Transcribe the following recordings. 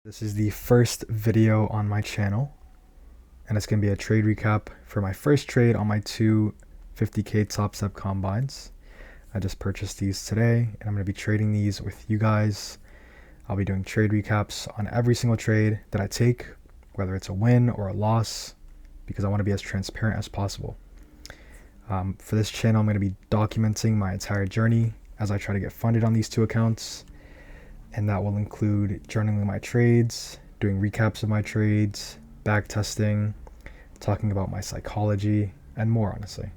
This is the first video on my channel, and it's going to be a trade recap for my first trade on my two 50K Topstep combines. I just purchased these today, and I'm going to be trading these with you guys. I'll be doing trade recaps on every single trade that I take, whether it's a win or a loss, because I want to be as transparent as possible. For this channel, I'm going to be documenting my entire journey as I try to get funded on these two accounts. And that will include journaling my trades, doing recaps of my trades, backtesting, talking about my psychology, and more, honestly.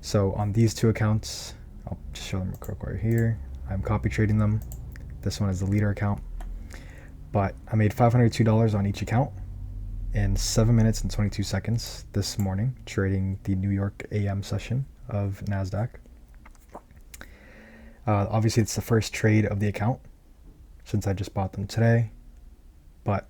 So on these two accounts, I'll just show them real quick right here. I'm copy trading them. This one is the leader account. But I made $502 on each account in 7 minutes and 22 seconds this morning, trading the New York AM session of NASDAQ. Obviously, it's the first trade of the account since I just bought them today, but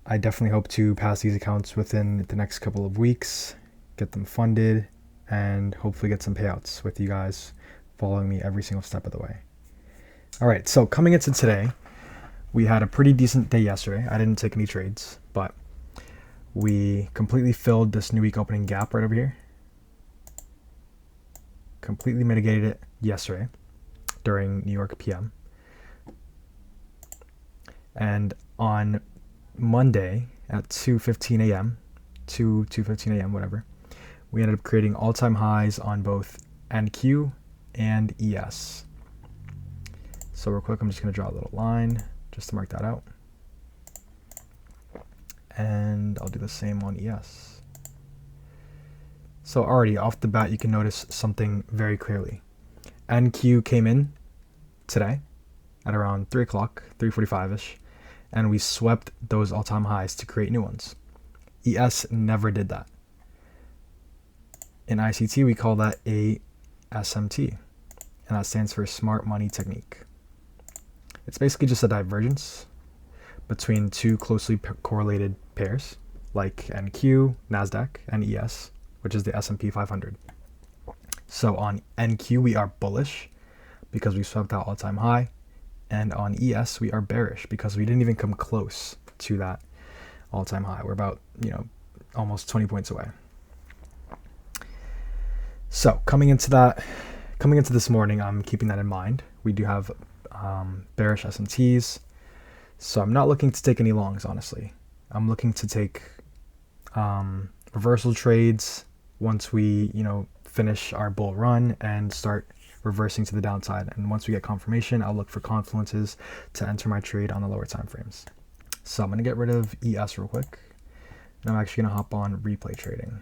I definitely hope to pass these accounts within the next couple of weeks, get them funded, and hopefully get some payouts with you guys following me every single step of the way. All right, so coming into today, we had a pretty decent day yesterday. I didn't take any trades, but we completely filled this new week opening gap right over here. Completely mitigated it yesterday during New York PM. And on Monday at 2:15 a.m., 2:15 a.m., whatever, we ended up creating all-time highs on both NQ and ES. So real quick, I'm just going to draw a little line just to mark that out. And I'll do the same on ES. So already off the bat, you can notice something very clearly. NQ came in today at around 3 o'clock, 3:45-ish, and we swept those all-time highs to create new ones. ES never did that. In ICT, we call that a SMT, and that stands for Smart Money Technique. It's basically just a divergence between two closely correlated pairs, like NQ, NASDAQ, and ES, which is the S&P 500. So on NQ, we are bullish because we swept that all-time high. And on ES, we are bearish because we didn't even come close to that all-time high. We're about, almost 20 points away. So coming into this morning, I'm keeping that in mind. We do have bearish S&Ts. So I'm not looking to take any longs, honestly. I'm looking to take reversal trades once we, finish our bull run and start reversing to the downside. And once we get confirmation, I'll look for Confluences to enter my trade on the lower time frames. So I'm going to get rid of ES real quick. And I'm actually going to hop on replay trading.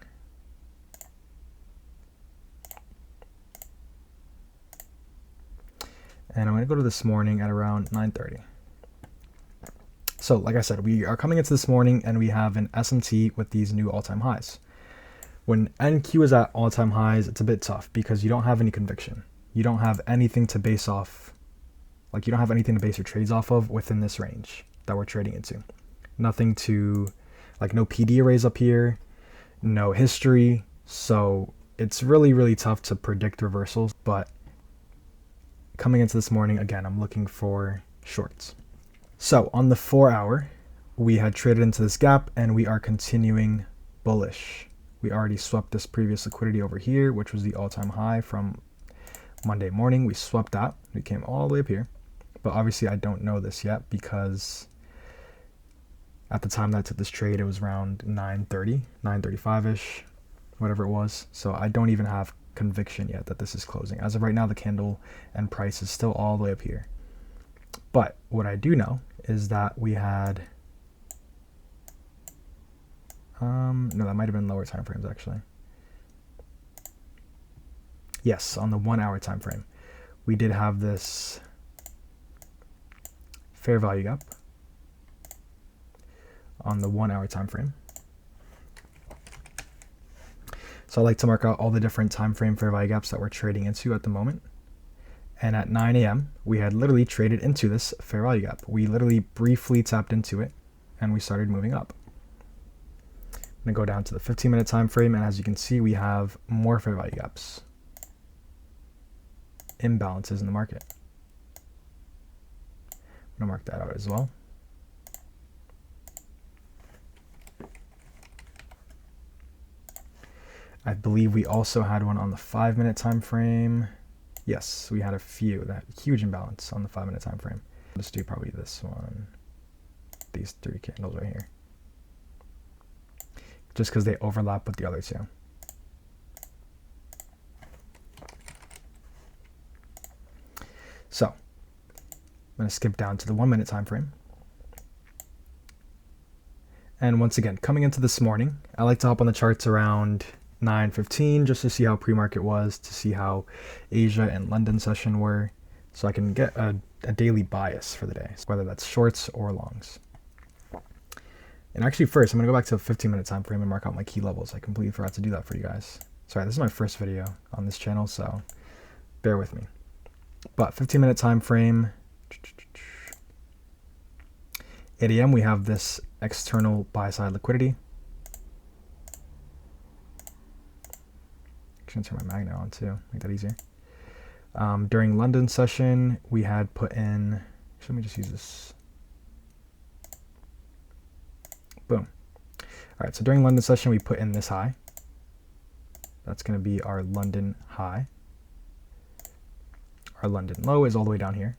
And I'm going to go to this morning at around 9:30. So like I said, we are coming into this morning and we have an SMT with these new all-time highs. When NQ is at all-time highs, it's a bit tough because you don't have any conviction. You don't have anything to base off, you don't have anything to base your trades off of within this range that we're trading into. Nothing to, no PD arrays up here, no history. So it's really, really tough to predict reversals. But coming into this morning, again, I'm looking for shorts. So on the 4 hour, we had traded into this gap and we are continuing bullish. We already swept this previous liquidity over here, which was the all-time high from Monday morning. We swept that. We came all the way up here. But obviously I don't know this yet because at the time that I took this trade, it was around 9:30, 9:35-ish, whatever it was. So I don't even have conviction yet that this is closing. As of right now, the candle and price is still all the way up here. But what I do know is that we had, no, that might have been lower time frames actually. Yes, on the 1 hour time frame, we did have this fair value gap on the 1 hour time frame. So I like to mark out all the different time frame fair value gaps that we're trading into at the moment. And at 9 a.m., we had literally traded into this fair value gap. We literally briefly tapped into it and we started moving up. I'm going to go down to the 15-minute time frame, and as you can see, we have more fair value gaps, imbalances in the market. I'm gonna mark that out as well. I believe we also had one on the 5-minute time frame. Yes, we had a few. That huge imbalance on the 5-minute time frame. Let's do probably this one. These 3 candles right here. Just because they overlap with the other 2. So, I'm going to skip down to the 1-minute time frame. And once again, coming into this morning, I like to hop on the charts around 9:15 just to see how pre-market was, to see how Asia and London session were, so I can get a daily bias for the day, whether that's shorts or longs. And actually first, I'm going to go back to a 15-minute time frame and mark out my key levels. I completely forgot to do that for you guys. Sorry, this is my first video on this channel, so bear with me. But 15-minute time frame, 8 a.m. we have this external buy-side liquidity. I'm gonna turn my magnet on too, make that easier. During London session, we had put in, let me just use this. Boom. All right, so during London session, we put in this high. That's gonna be our London high. Our London low is all the way down here.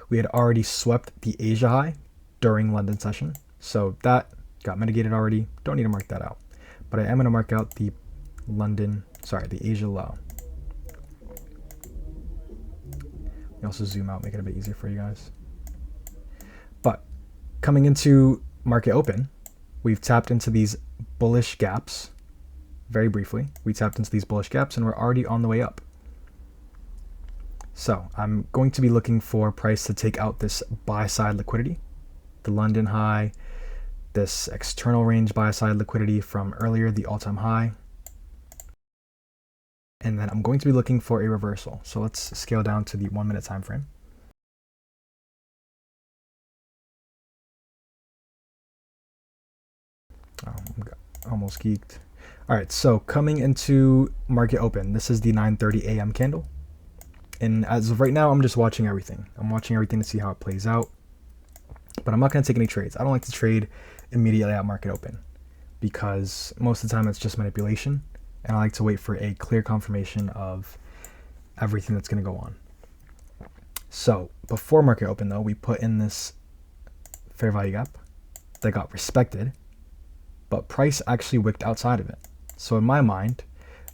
We had already swept the Asia high during London session, so that got mitigated already. Don't need to mark that out. But I am going to mark out the the Asia low. We also zoom out, make it a bit easier for you guys. But coming into market open, we've tapped into these bullish gaps. Very briefly, we tapped into these bullish gaps and we're already on the way up. So I'm going to be looking for price to take out this buy side liquidity, the London high, this external range buy side liquidity from earlier, the all-time high. And then I'm going to be looking for a reversal. So let's scale down to the 1-minute time frame. Oh, I'm almost geeked. All right, so coming into market open, this is the 9:30 a.m. candle. And as of right now, I'm just watching everything. I'm watching everything to see how it plays out. But I'm not going to take any trades. I don't like to trade immediately at market open because most of the time it's just manipulation. And I like to wait for a clear confirmation of everything that's going to go on. So before market open, though, we put in this fair value gap that got respected, but price actually wicked outside of it. So in my mind,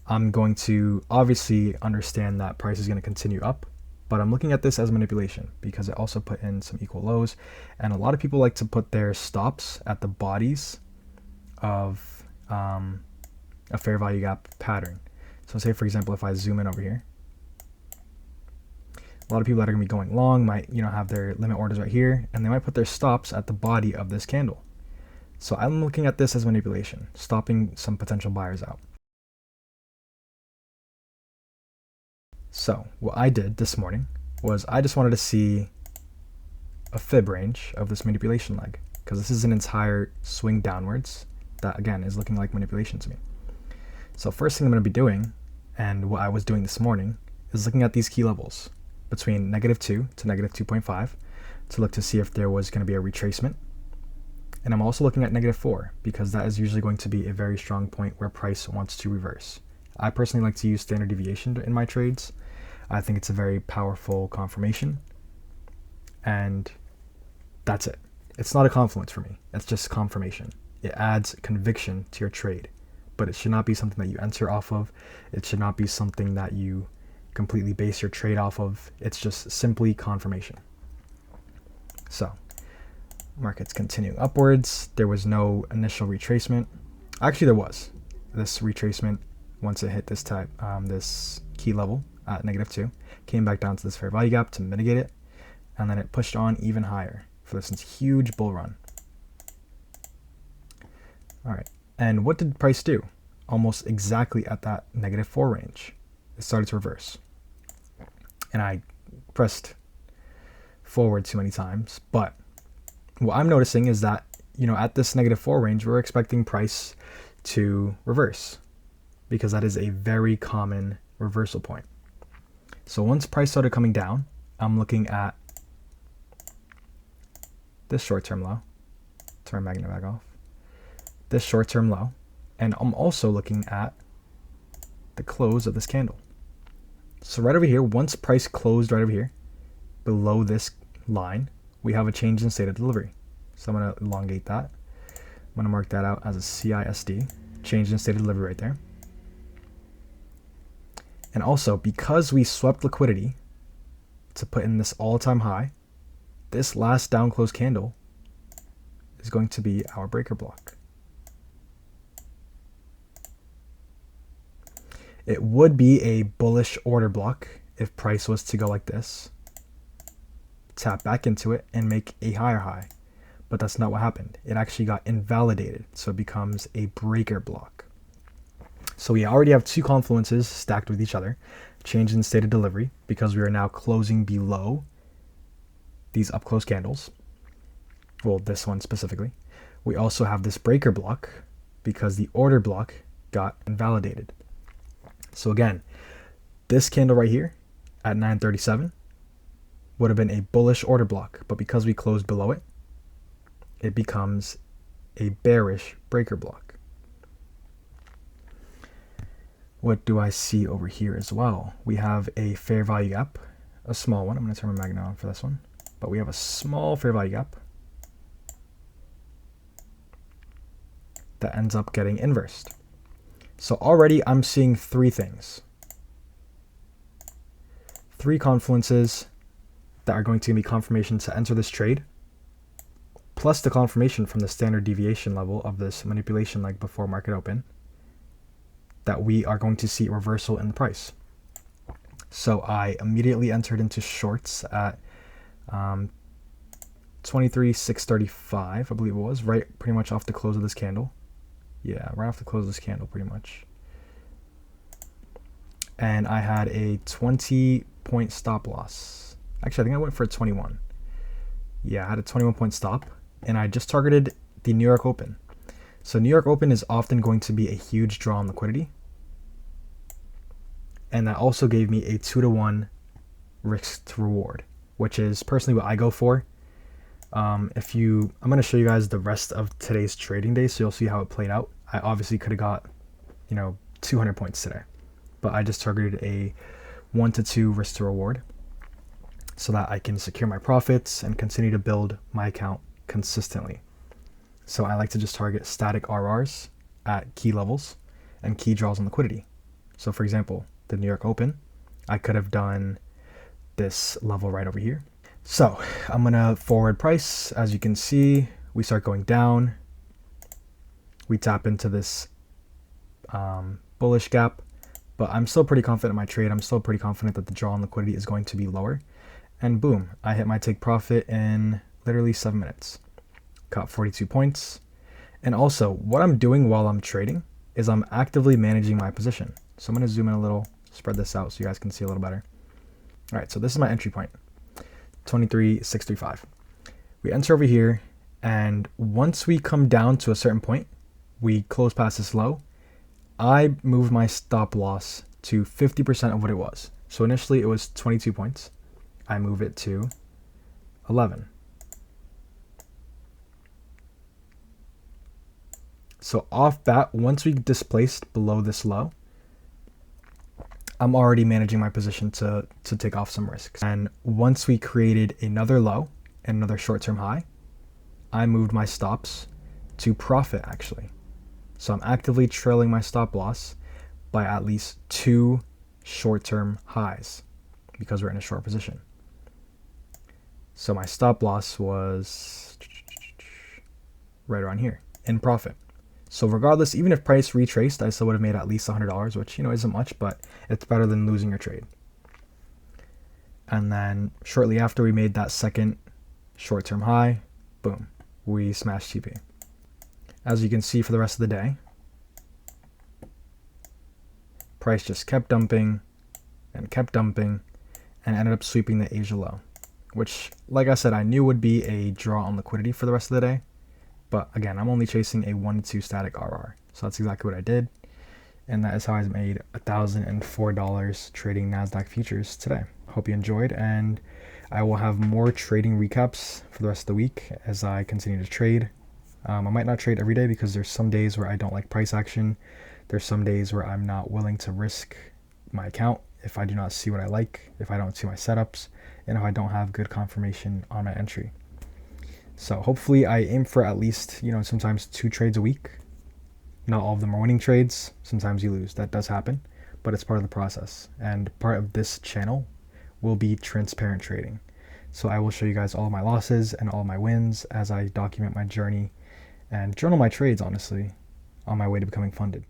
I'm going to obviously understand that price is going to continue up, but I'm looking at this as manipulation because it also put in some equal lows. And a lot of people like to put their stops at the bodies of a fair value gap pattern. So say, for example, if I zoom in over here, a lot of people that are going to be going long might, have their limit orders right here, and they might put their stops at the body of this candle. So I'm looking at this as manipulation, stopping some potential buyers out. So what I did this morning was I just wanted to see a fib range of this manipulation leg, because this is an entire swing downwards that, again, is looking like manipulation to me. So first thing I'm going to be doing, and what I was doing this morning, is looking at these key levels between -2 to -2.5 to look to see if there was going to be a retracement. And I'm also looking at -4 because that is usually going to be a very strong point where price wants to reverse. I personally like to use standard deviation in my trades. I think it's a very powerful confirmation, and that's it. It's not a confluence for me. It's just confirmation. It adds conviction to your trade, but it should not be something that you enter off of. It should not be something that you completely base your trade off of. It's just simply confirmation. So market's continuing upwards. There was no initial retracement. Actually, there was this retracement once it hit this this key level at -2, came back down to this fair value gap to mitigate it, and then it pushed on even higher for this huge bull run. All right, and what did price do? Almost exactly at that -4 range, it started to reverse. And I pressed forward too many times, but what I'm noticing is that, at this -4 range, we're expecting price to reverse because that is a very common reversal point. So once price started coming down, I'm looking at this short-term low. Turn magnet back off. This short-term low. And I'm also looking at the close of this candle. So right over here, once price closed right over here, below this line, we have a change in state of delivery. So I'm going to elongate that. I'm going to mark that out as a CISD, change in state of delivery right there. And also, because we swept liquidity to put in this all-time high, this last down close candle is going to be our breaker block. It would be a bullish order block if price was to go like this, tap back into it, and make a higher high. But that's not what happened. It actually got invalidated, so it becomes a breaker block. So we already have two confluences stacked with each other, change in state of delivery, because we are now closing below these up close candles. Well, this one specifically. We also have this breaker block because the order block got invalidated. So again, this candle right here at 937 would have been a bullish order block, but because we closed below it, it becomes a bearish breaker block. What do I see over here as well? We have a fair value gap, a small one. I'm going to turn my magnet on for this one, but we have a small fair value gap that ends up getting inversed. So already I'm seeing three things. Three confluences that are going to give me confirmation to enter this trade, plus the confirmation from the standard deviation level of this manipulation leg before market open, that we are going to see reversal in the price. So I immediately entered into shorts at 23,635, I believe it was, right pretty much off the close of this candle. Yeah, right off the close of this candle, pretty much. And I had a 20-point stop loss. Actually, I think I went for a 21. Yeah, I had a 21-point stop, and I just targeted the New York Open. So New York Open is often going to be a huge draw on liquidity. And that also gave me a 2-to-1 risk to reward, which is personally what I go for. I'm going to show you guys the rest of today's trading day, so you'll see how it played out. I obviously could have got, 200 points today, but I just targeted a 1-to-2 risk to reward so that I can secure my profits and continue to build my account consistently. So I like to just target static RRs at key levels and key draws on liquidity. So for example, the New York Open, I could have done this level right over here. So I'm gonna forward price. As you can see, we start going down. We tap into this bullish gap, but I'm still pretty confident in my trade. I'm still pretty confident that the draw on liquidity is going to be lower. And boom, I hit my take profit in literally 7 minutes. Got 42 points. And also, what I'm doing while I'm trading is I'm actively managing my position. So I'm gonna zoom in a little, spread this out so you guys can see a little better. All right, so this is my entry point, 23,635. We enter over here, and once we come down to a certain point, we close past this low. I moved my stop loss to 50% of what it was. So initially it was 22 points. I move it to 11. So off bat, once we displaced below this low, I'm already managing my position to take off some risks. And once we created another low and another short-term high, I moved my stops to profit actually. So I'm actively trailing my stop loss by at least 2 short-term highs because we're in a short position. So my stop loss was right around here in profit. So regardless, even if price retraced, I still would have made at least $100, which, isn't much, but it's better than losing your trade. And then shortly after we made that second short-term high, boom, we smashed TP. As you can see for the rest of the day, price just kept dumping and ended up sweeping the Asia low, which, like I said, I knew would be a draw on liquidity for the rest of the day. But again, I'm only chasing a 1-to-2 static RR. So that's exactly what I did. And that is how I made $1,004 trading NASDAQ futures today. Hope you enjoyed, and I will have more trading recaps for the rest of the week as I continue to trade. I might not trade every day because there's some days where I don't like price action. There's some days where I'm not willing to risk my account if I do not see what I like, if I don't see my setups, and if I don't have good confirmation on my entry. So hopefully I aim for at least, sometimes 2 trades a week. Not all of them are winning trades. Sometimes you lose. That does happen, but it's part of the process. And part of this channel will be transparent trading. So I will show you guys all my losses and all my wins as I document my journey and journal my trades, honestly, on my way to becoming funded.